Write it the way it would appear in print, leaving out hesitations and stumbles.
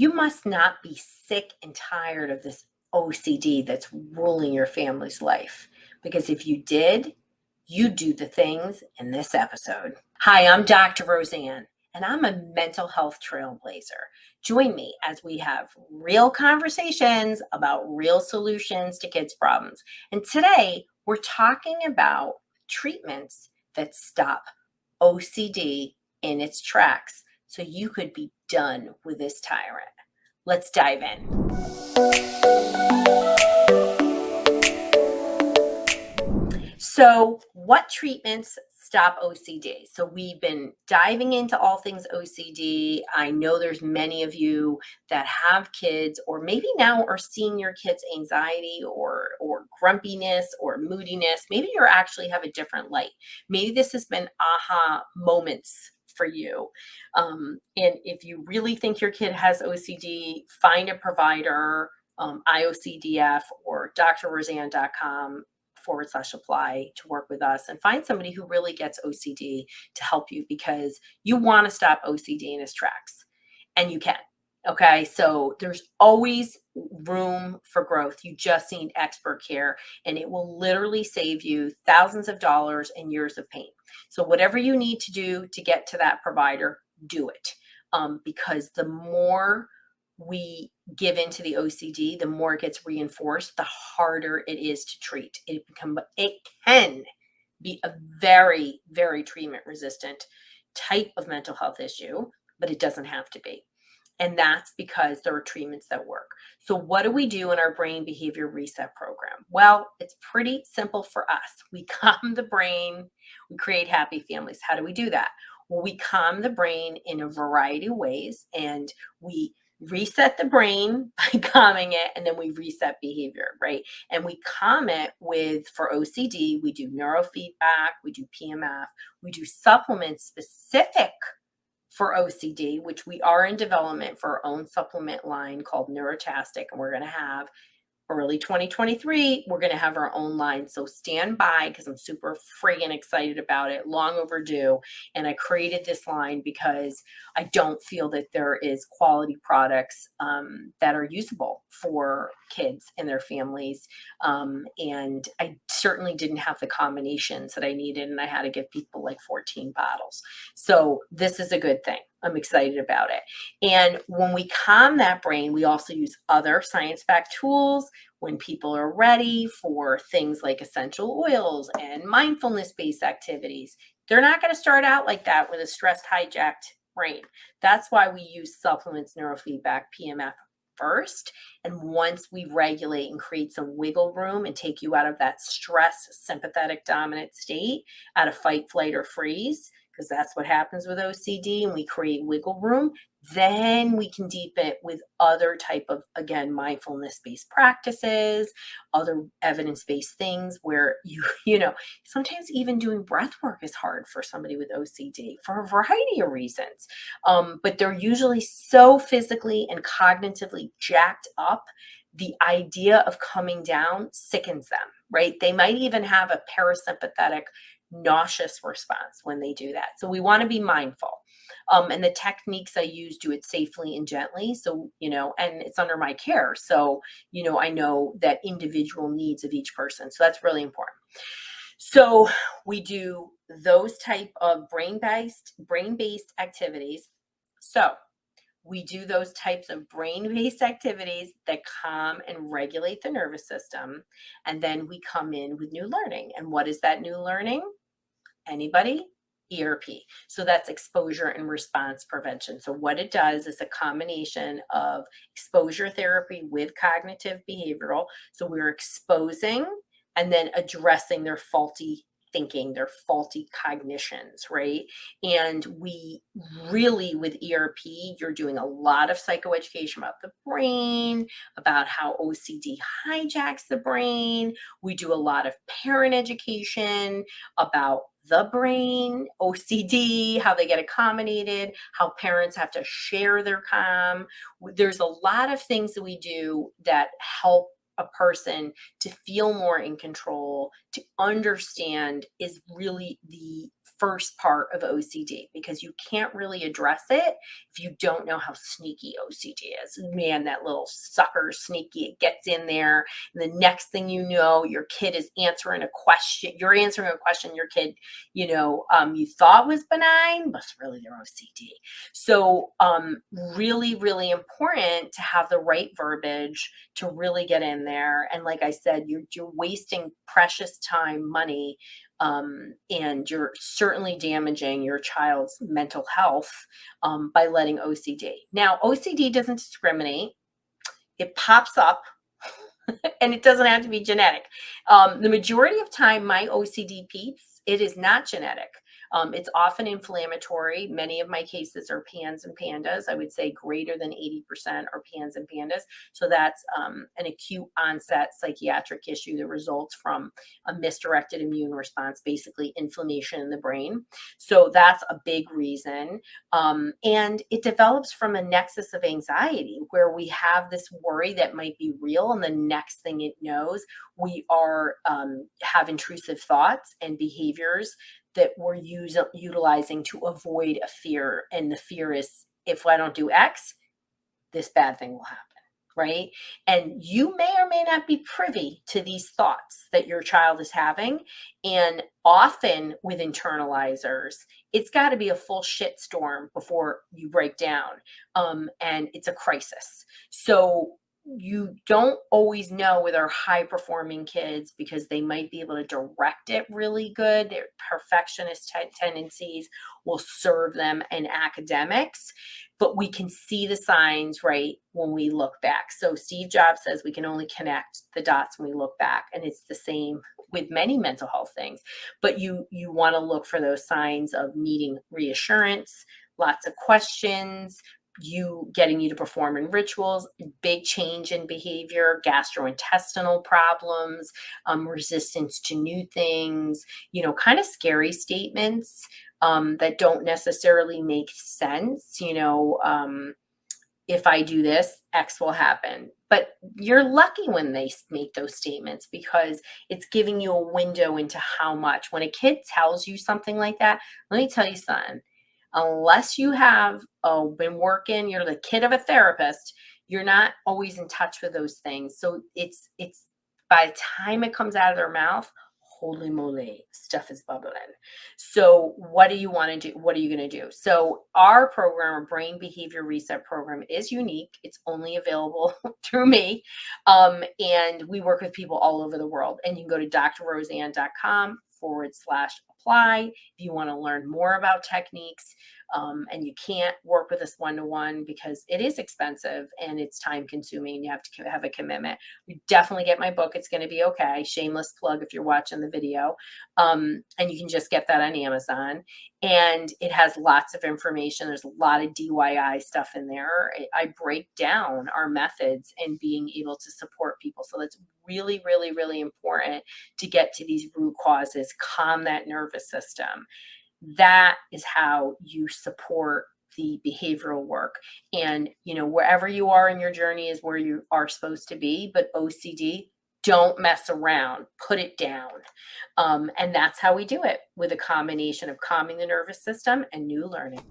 You must not be sick and tired of this OCD that's ruling your family's life. Because if you did, you'd do the things in this episode. Hi, I'm Dr. Roseanne, and I'm a mental health trailblazer. Join me as we have real conversations about real solutions to kids' problems. And today, we're talking about treatments that stop OCD in its tracks so you could be done with this tyrant. Let's dive in. So, what treatments stop OCD? So, we've been diving into all things OCD. I know there's many of you that have kids, or maybe now are seeing your kids' anxiety or grumpiness or moodiness. Maybe you actually have a different light. Maybe this has been aha moments for you. And if you really think your kid has OCD, find a provider, IOCDF or drroseanne.com/apply to work with us, and find somebody who really gets OCD to help you, because you want to stop OCD in its tracks, and you can. Okay, so there's always room for growth. You just need expert care, and it will literally save you thousands of dollars and years of pain. So whatever you need to do to get to that provider, do it. Because the more we give into the OCD, the more it gets reinforced, the harder it is to treat. It can be a very, very treatment resistant type of mental health issue, but it doesn't have to be. And that's because there are treatments that work. So what do we do in our brain behavior reset program? Well, it's pretty simple for us. We calm the brain, we create happy families. How do we do that? Well, we calm the brain in a variety of ways, and we reset the brain by calming it, and then we reset behavior, right? And we calm it with, for OCD, we do neurofeedback, we do PEMF, we do supplements specific for OCD, which we are in development for our own supplement line called Neurotastic, and we're going to have early 2023, we're going to have our own line. So stand by, because I'm super friggin' excited about it, long overdue. And I created this line because I don't feel that there is quality products that are usable for kids and their families. And I certainly didn't have the combinations that I needed, and I had to give people like 14 bottles. So this is a good thing. I'm excited about it. And when we calm that brain, we also use other science-backed tools when people are ready for things like essential oils and mindfulness-based activities. They're not going to start out like that with a stressed, hijacked brain. That's why we use supplements, neurofeedback, PEMF first. And once we regulate and create some wiggle room and take you out of that stress, sympathetic dominant state, out of fight, flight, or freeze, because that's what happens with OCD, and we create wiggle room, then we can deepen it with other type of, again, mindfulness-based practices, other evidence-based things where sometimes even doing breath work is hard for somebody with OCD for a variety of reasons. But they're usually so physically and cognitively jacked up, the idea of coming down sickens them, right? They might even have a parasympathetic nauseous response when they do that. So we want to be mindful. And the techniques I use do it safely and gently. So, and it's under my care. So, I know that individual needs of each person. So that's really important. So we do those type of brain-based activities. So we do those types of brain-based activities that calm and regulate the nervous system. And then we come in with new learning. And what is that new learning? Anybody? ERP. So that's exposure and response prevention. So what it does is a combination of exposure therapy with cognitive behavioral. So we're exposing and then addressing their faulty thinking, their faulty cognitions, right? And we really, with ERP, you're doing a lot of psychoeducation about the brain, about how OCD hijacks the brain. We do a lot of parent education about the brain, OCD, how they get accommodated, how parents have to share their calm. There's a lot of things that we do that help a person to feel more in control, to understand is really the first part of OCD, because you can't really address it if you don't know how sneaky OCD is. Man, that little sucker is sneaky. It gets in there, and the next thing you know, your kid is answering a question. You're answering a question your kid, you thought was benign, but it's really their OCD. So really, really important to have the right verbiage to really get in there. And like I said, you're wasting precious time, money, and you're certainly damaging your child's mental health by letting OCD. Now, OCD doesn't discriminate. It pops up and it doesn't have to be genetic. The majority of time, my OCD peeps, it is not genetic. It's often inflammatory. Many of my cases are PANS and PANDAS. I would say greater than 80% are PANS and PANDAS. So that's an acute onset psychiatric issue that results from a misdirected immune response, basically inflammation in the brain. So that's a big reason. And it develops from a nexus of anxiety where we have this worry that might be real, and the next thing it knows, we are have intrusive thoughts and behaviors that we're utilizing to avoid a fear. And the fear is, if I don't do X, this bad thing will happen, right? And you may or may not be privy to these thoughts that your child is having. And often with internalizers, it's got to be a full shitstorm before you break down. And it's a crisis. So you don't always know with our high performing kids, because they might be able to direct it really good. Their perfectionist tendencies will serve them in academics, but we can see the signs right when we look back. So Steve Jobs says we can only connect the dots when we look back, and it's the same with many mental health things. But you want to look for those signs of needing reassurance, lots of questions, getting you to perform in rituals, big change in behavior, gastrointestinal problems, resistance to new things, kind of scary statements that don't necessarily make sense. If I do this, X will happen. But you're lucky when they make those statements, because it's giving you a window into how much. When a kid tells you something like that, let me tell you something. Unless you have been working, you're the kid of a therapist, you're not always in touch with those things. So it's by the time it comes out of their mouth, holy moly, stuff is bubbling. So what do you want to do? What are you going to do? So our program, our brain behavior reset program, is unique. It's only available through me. And we work with people all over the world. And you can go to drroseanne.com/apply if you want to learn more about techniques. And you can't work with us one-to-one because it is expensive and it's time consuming, and you have to have a commitment. You definitely get my book. It's going to be okay. Shameless plug if you're watching the video. And you can just get that on Amazon. And it has lots of information. There's a lot of DIY stuff in there. I break down our methods and being able to support people. So that's really, really, really important to get to these root causes, calm that nervous system. That is how you support the behavioral work. And, wherever you are in your journey is where you are supposed to be. But OCD, don't mess around, put it down. And that's how we do it, with a combination of calming the nervous system and new learning.